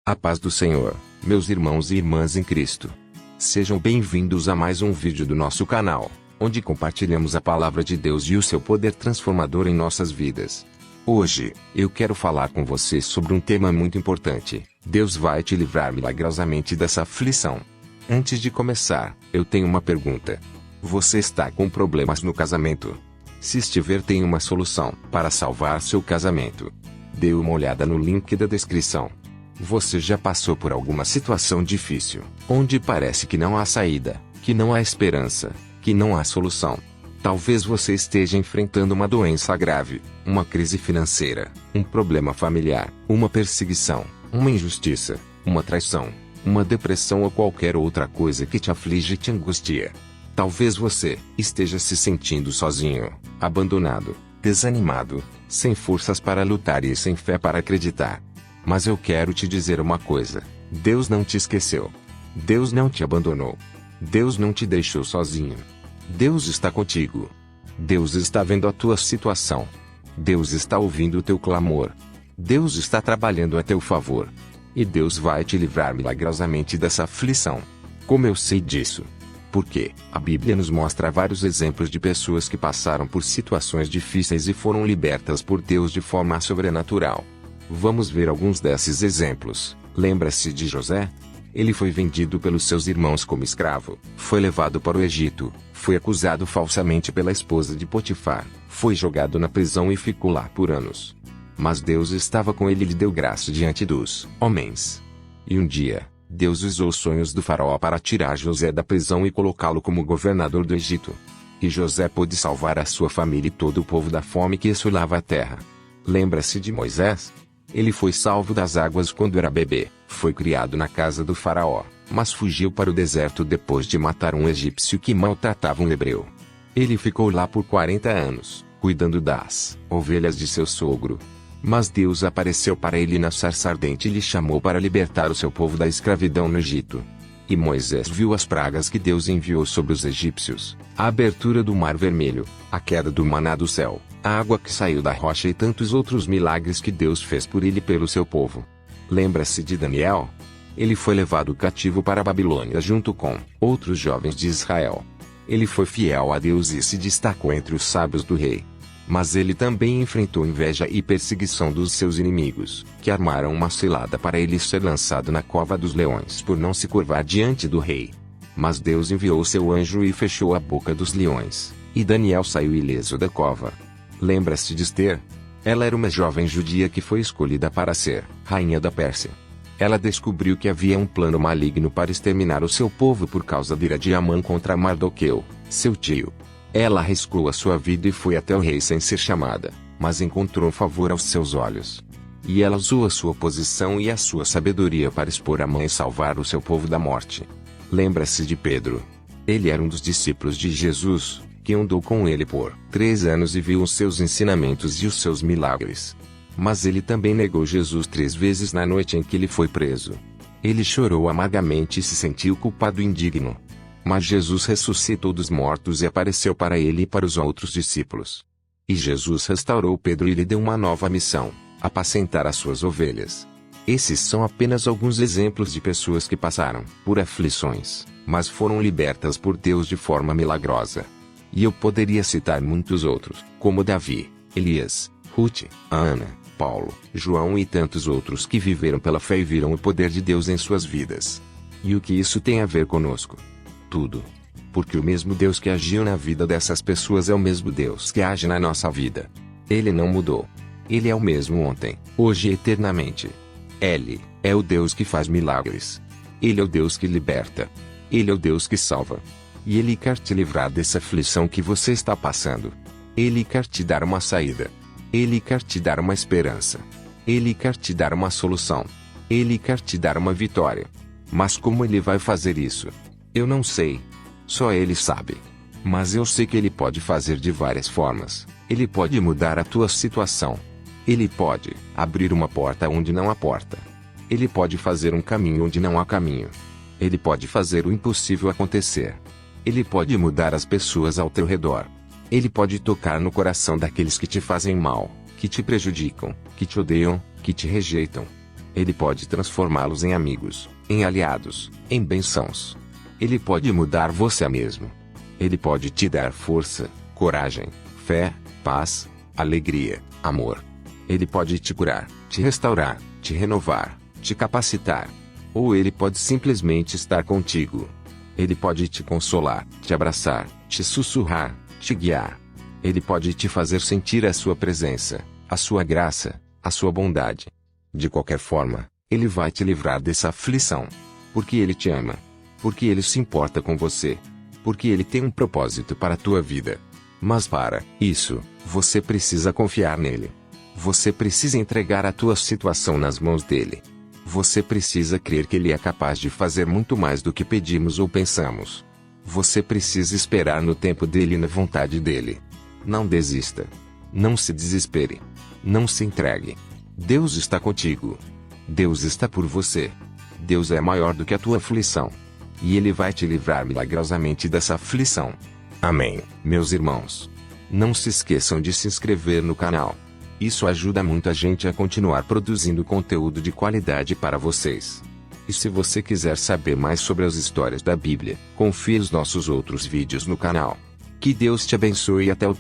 A paz do Senhor, meus irmãos e irmãs em Cristo. Sejam bem-vindos a mais um vídeo do nosso canal, onde compartilhamos a palavra de Deus e o seu poder transformador em nossas vidas. Hoje, eu quero falar com você sobre um tema muito importante. Deus vai te livrar milagrosamente dessa aflição. Antes de começar, eu tenho uma pergunta. Você está com problemas no casamento? Se estiver, tem uma solução para salvar seu casamento. Dê uma olhada no link da descrição. Você já passou por alguma situação difícil, onde parece que não há saída, que não há esperança, que não há solução? Talvez você esteja enfrentando uma doença grave, uma crise financeira, um problema familiar, uma perseguição, uma injustiça, uma traição, uma depressão ou qualquer outra coisa que te aflige e te angustia. Talvez você esteja se sentindo sozinho, abandonado, desanimado, sem forças para lutar e sem fé para acreditar. Mas eu quero te dizer uma coisa: Deus não te esqueceu. Deus não te abandonou. Deus não te deixou sozinho. Deus está contigo. Deus está vendo a tua situação. Deus está ouvindo o teu clamor. Deus está trabalhando a teu favor. E Deus vai te livrar milagrosamente dessa aflição. Como eu sei disso? Porque a Bíblia nos mostra vários exemplos de pessoas que passaram por situações difíceis e foram libertas por Deus de forma sobrenatural. Vamos ver alguns desses exemplos. Lembra-se de José? Ele foi vendido pelos seus irmãos como escravo, foi levado para o Egito, foi acusado falsamente pela esposa de Potifar, foi jogado na prisão e ficou lá por anos. Mas Deus estava com ele e lhe deu graça diante dos homens. E um dia, Deus usou os sonhos do faraó para tirar José da prisão e colocá-lo como governador do Egito. E José pôde salvar a sua família e todo o povo da fome que assolava a terra. Lembra-se de Moisés? Ele foi salvo das águas quando era bebê, foi criado na casa do faraó, mas fugiu para o deserto depois de matar um egípcio que maltratava um hebreu. Ele ficou lá por 40 anos, cuidando das ovelhas de seu sogro. Mas Deus apareceu para ele na sarça ardente e lhe chamou para libertar o seu povo da escravidão no Egito. E Moisés viu as pragas que Deus enviou sobre os egípcios, a abertura do Mar Vermelho, a queda do maná do céu, a água que saiu da rocha e tantos outros milagres que Deus fez por ele e pelo seu povo. Lembra-se de Daniel? Ele foi levado cativo para a Babilônia junto com outros jovens de Israel. Ele foi fiel a Deus e se destacou entre os sábios do rei. Mas ele também enfrentou inveja e perseguição dos seus inimigos, que armaram uma cilada para ele ser lançado na cova dos leões por não se curvar diante do rei. Mas Deus enviou seu anjo e fechou a boca dos leões, e Daniel saiu ileso da cova. Lembra-se de Ester? Ela era uma jovem judia que foi escolhida para ser rainha da Pérsia. Ela descobriu que havia um plano maligno para exterminar o seu povo por causa da ira de Amã contra Mardoqueu, seu tio. Ela arriscou a sua vida e foi até o rei sem ser chamada, mas encontrou favor aos seus olhos. E ela usou a sua posição e a sua sabedoria para expor Amã e salvar o seu povo da morte. Lembra-se de Pedro? Ele era um dos discípulos de Jesus, que andou com ele por 3 anos e viu os seus ensinamentos e os seus milagres. Mas ele também negou Jesus 3 vezes na noite em que ele foi preso. Ele chorou amargamente e se sentiu culpado e indigno. Mas Jesus ressuscitou dos mortos e apareceu para ele e para os outros discípulos. E Jesus restaurou Pedro e lhe deu uma nova missão: apacentar as suas ovelhas. Esses são apenas alguns exemplos de pessoas que passaram por aflições, mas foram libertas por Deus de forma milagrosa. E eu poderia citar muitos outros, como Davi, Elias, Ruth, Ana, Paulo, João e tantos outros que viveram pela fé e viram o poder de Deus em suas vidas. E o que isso tem a ver conosco? Tudo. Porque o mesmo Deus que agiu na vida dessas pessoas é o mesmo Deus que age na nossa vida. Ele não mudou. Ele é o mesmo ontem, hoje e eternamente. Ele é o Deus que faz milagres. Ele é o Deus que liberta. Ele é o Deus que salva. E Ele quer te livrar dessa aflição que você está passando. Ele quer te dar uma saída. Ele quer te dar uma esperança. Ele quer te dar uma solução. Ele quer te dar uma vitória. Mas como Ele vai fazer isso? Eu não sei. Só Ele sabe. Mas eu sei que Ele pode fazer de várias formas. Ele pode mudar a tua situação. Ele pode abrir uma porta onde não há porta. Ele pode fazer um caminho onde não há caminho. Ele pode fazer o impossível acontecer. Ele pode mudar as pessoas ao teu redor. Ele pode tocar no coração daqueles que te fazem mal, que te prejudicam, que te odeiam, que te rejeitam. Ele pode transformá-los em amigos, em aliados, em bênçãos. Ele pode mudar você mesmo. Ele pode te dar força, coragem, fé, paz, alegria, amor. Ele pode te curar, te restaurar, te renovar, te capacitar. Ou ele pode simplesmente estar contigo. Ele pode te consolar, te abraçar, te sussurrar, te guiar. Ele pode te fazer sentir a sua presença, a sua graça, a sua bondade. De qualquer forma, ele vai te livrar dessa aflição. Porque ele te ama. Porque ele se importa com você. Porque ele tem um propósito para a tua vida. Mas para isso, você precisa confiar nele. Você precisa entregar a tua situação nas mãos dele. Você precisa crer que ele é capaz de fazer muito mais do que pedimos ou pensamos. Você precisa esperar no tempo dele e na vontade dele. Não desista. Não se desespere. Não se entregue. Deus está contigo. Deus está por você. Deus é maior do que a tua aflição. E ele vai te livrar milagrosamente dessa aflição. Amém, meus irmãos. Não se esqueçam de se inscrever no canal. Isso ajuda muito a gente a continuar produzindo conteúdo de qualidade para vocês. E se você quiser saber mais sobre as histórias da Bíblia, confira os nossos outros vídeos no canal. Que Deus te abençoe e até o